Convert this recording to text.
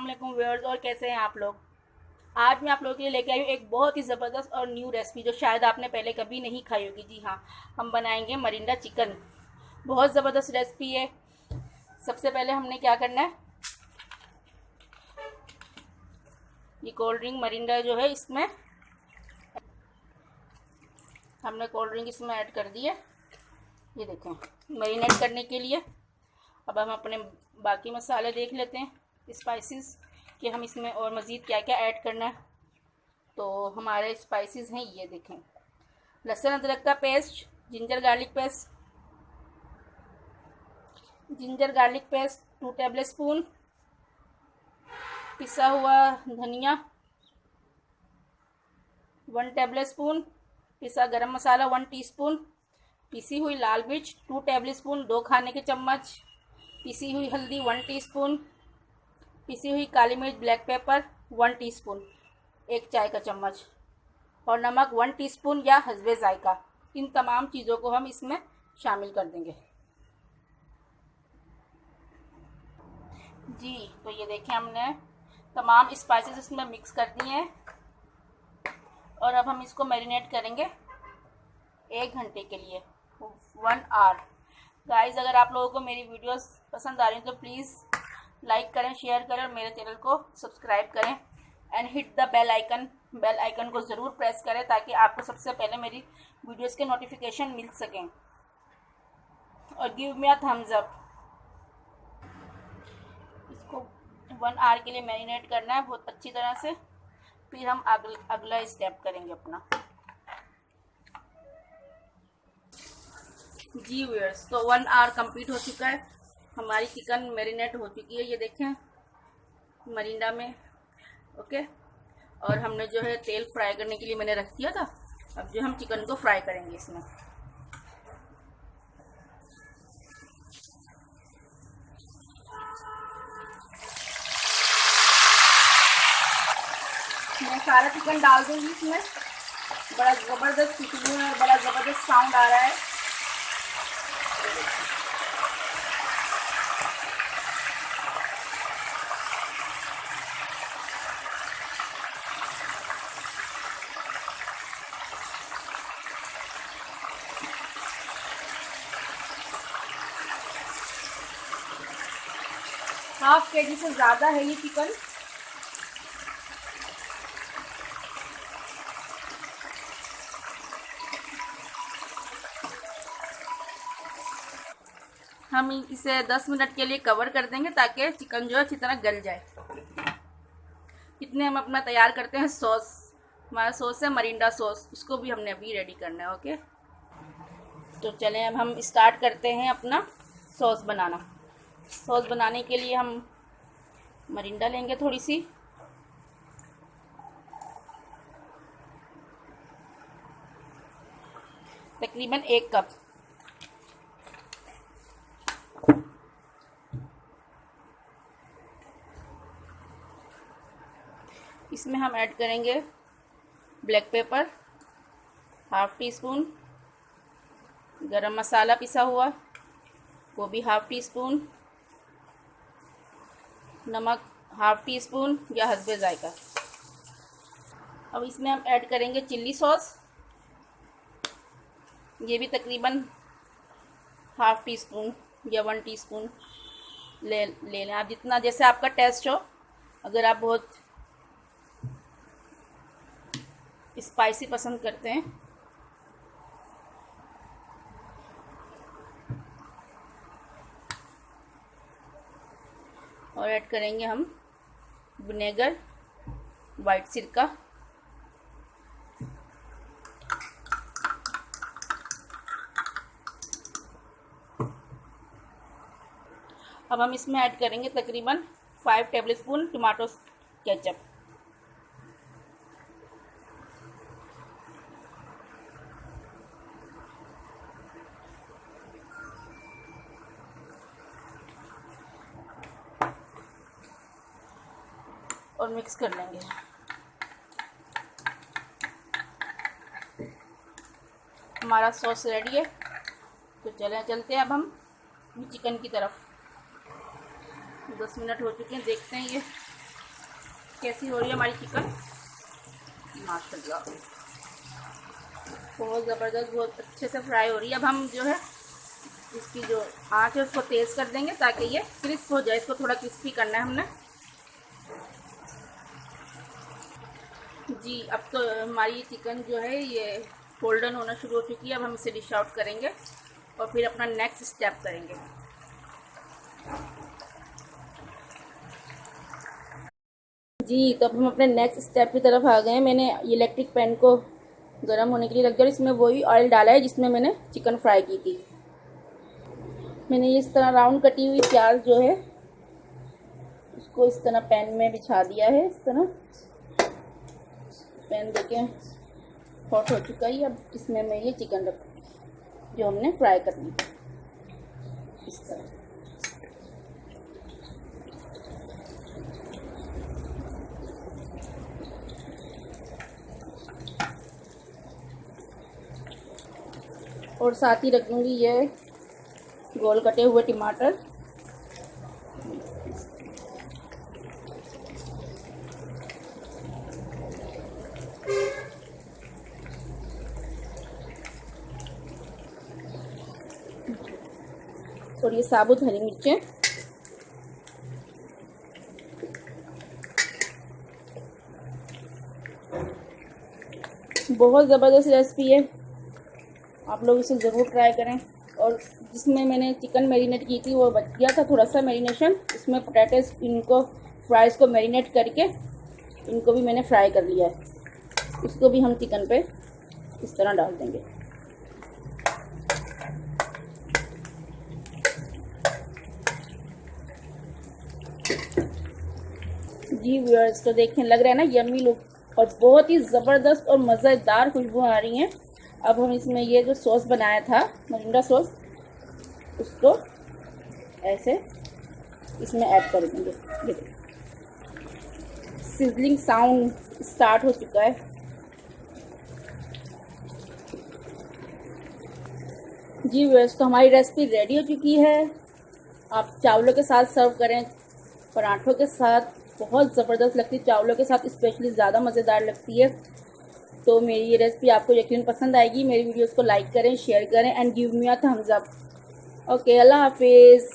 वालेकुम व्यूअर्स, और कैसे हैं आप लोग। आज मैं आप लोगों के लिए लेके आई हूँ एक बहुत ही ज़बरदस्त और न्यू रेसिपी जो शायद आपने पहले कभी नहीं खाई होगी। जी हाँ, हम बनाएंगे मरिंडा चिकन। बहुत ज़बरदस्त रेसिपी है। सबसे पहले हमने क्या करना है, ये कोल्ड ड्रिंक मरिंडा जो है इसमें हमने कोल्ड ड्रिंक इसमें ऐड कर दी है। ये देखें, मैरिनेट करने के लिए। अब हम अपने बाकी मसाले देख लेते हैं, स्पाइसेस, कि हम इसमें और मज़ीद क्या क्या ऐड करना है। तो हमारे स्पाइसेस हैं, ये देखें, लहसुन अदरक का paste, ginger garlic paste 2 table spoon, पिसा हुआ धनिया 1 टेबल स्पून, पिसा गरम मसाला 1 टीस्पून, पिसी हुई लाल मिर्च 2 टेबल स्पून 2 खाने के चम्मच, पिसी हुई हल्दी 1 टीस्पून, पिसी हुई काली मिर्च ब्लैक पेपर 1 टीस्पून 1 चाय का चम्मच, और नमक 1 टीस्पून या हस्बे जायका। इन तमाम चीज़ों को हम इसमें शामिल कर देंगे। जी, तो ये देखें, हमने तमाम स्पाइसेस इसमें मिक्स कर दिए हैं और अब हम इसको मैरिनेट करेंगे 1 घंटे के लिए, 1 आवर। गाइस, अगर आप लोगों को मेरी वीडियोस पसंद आ रही हैं तो प्लीज़ लाइक करें, शेयर करें और मेरे चैनल को सब्सक्राइब करें and hit the bell icon को ज़रूर प्रेस करें ताकि आपको सबसे पहले मेरी वीडियोस के नोटिफिकेशन मिल सकें। और give me a thumbs up. इसको 1 आवर के लिए मैरिनेट करना है बहुत अच्छी तरह से, फिर हम अगला स्टेप करेंगे अपना। जी व्यूअर्स, तो 1 आवर कंप्लीट हो चुका है, हमारी चिकन मैरिनेट हो चुकी है। ये देखें मरिंडा में, ओके। और हमने जो है तेल फ्राई करने के लिए मैंने रख दिया था। अब जो हम चिकन को फ्राई करेंगे इसमें। मैं सारा चिकन डाल दूंगी इसमें। बड़ा ज़बरदस्त खुशबू है और बड़ा ज़बरदस्त साउंड आ रहा है। ½ केजी से ज़्यादा है ये चिकन। हम इसे 10 मिनट के लिए कवर कर देंगे ताकि चिकन जो है अच्छी तरह गल जाए। इतने हम अपना तैयार करते हैं सॉस। हमारा सॉस है मरिंडा सॉस, उसको भी हमने अभी रेडी करना है, ओके। तो चलें अब हम स्टार्ट करते हैं अपना सॉस बनाना। सॉस बनाने के लिए हम मरिंडा लेंगे थोड़ी सी, तकरीबन 1 कप। इसमें हम ऐड करेंगे ब्लैक पेपर ½ टीस्पून, गरम मसाला पिसा हुआ वो भी ½ टीस्पून, नमक ½ टीस्पून या हस्बे जायका। अब इसमें हम ऐड करेंगे चिल्ली सॉस, ये भी तकरीबन ½ टीस्पून या 1 टीस्पून ले लें आप, जितना जैसे आपका टेस्ट हो। अगर आप बहुत स्पाइसी पसंद करते हैं और ऐड करेंगे हम विनेगर, वाइट सिरका, अब हम इसमें ऐड करेंगे तकरीबन 5 टेबल स्पून टमाटो केचप। और मिक्स कर लेंगे। हमारा सॉस रेडी है, तो चलते हैं अब हम चिकन की तरफ। 10 मिनट हो चुके हैं, देखते हैं ये कैसी हो रही है हमारी चिकन, माशाल्लाह बहुत ज़बरदस्त, बहुत अच्छे से फ्राई हो रही है। अब हम जो है इसकी जो आँच है उसको तेज़ कर देंगे ताकि ये क्रिस्प हो जाए। इसको थोड़ा क्रिस्पी करना है हमने। जी अब तो हमारी चिकन जो है ये गोल्डन होना शुरू हो चुकी है। अब हम इसे डिश आउट करेंगे और फिर अपना नेक्स्ट स्टेप करेंगे। जी तो अब हम अपने नेक्स्ट स्टेप की तरफ आ गए हैं। मैंने इलेक्ट्रिक पैन को गर्म होने के लिए रख दिया और इसमें वही ऑयल डाला है जिसमें मैंने चिकन फ्राई की थी। मैंने इस तरह राउंड कटी हुई प्याज जो है उसको इस तरह पैन में बिछा दिया है। इस तरह पैन देखें हॉट हो चुका है। अब इसमें मैं ये चिकन रखूँगी जो हमने फ्राई कर ली इस तरह। और साथ ही रख दूँगी ये गोल कटे हुए टमाटर। और ये साबुत हरी मिर्चें। बहुत ज़बरदस्त रेसिपी है, आप लोग इसे ज़रूर ट्राई करें। और जिसमें मैंने चिकन मैरिनेट की थी वो बच गया था थोड़ा सा मैरिनेशन, इसमें पोटैटोस इनको फ्राइज़ को मैरिनेट करके इनको भी मैंने फ्राई कर लिया है। इसको भी हम चिकन पे इस तरह डाल देंगे। जी व्यूअर्स तो देखें लग रहा है ना यम्मी लुक और बहुत ही ज़बरदस्त और मज़ेदार खुशबू आ रही है। अब हम इसमें ये जो सॉस बनाया था मोरिंगा सॉस उसको ऐसे इसमें ऐड कर देंगे। ये देखिए सिजलिंग साउंड स्टार्ट हो चुका है। जी व्यूअर्स तो हमारी रेसिपी रेडी हो चुकी है। आप चावलों के साथ सर्व करें, पराठों के साथ बहुत ज़बरदस्त लगती है, चावलों के साथ स्पेशली ज़्यादा मज़ेदार लगती है। तो मेरी ये रेसिपी आपको यकीन पसंद आएगी। मेरी वीडियोस को लाइक करें, शेयर करें and give me a thumbs up. Okay, अल्लाह हाफिज़।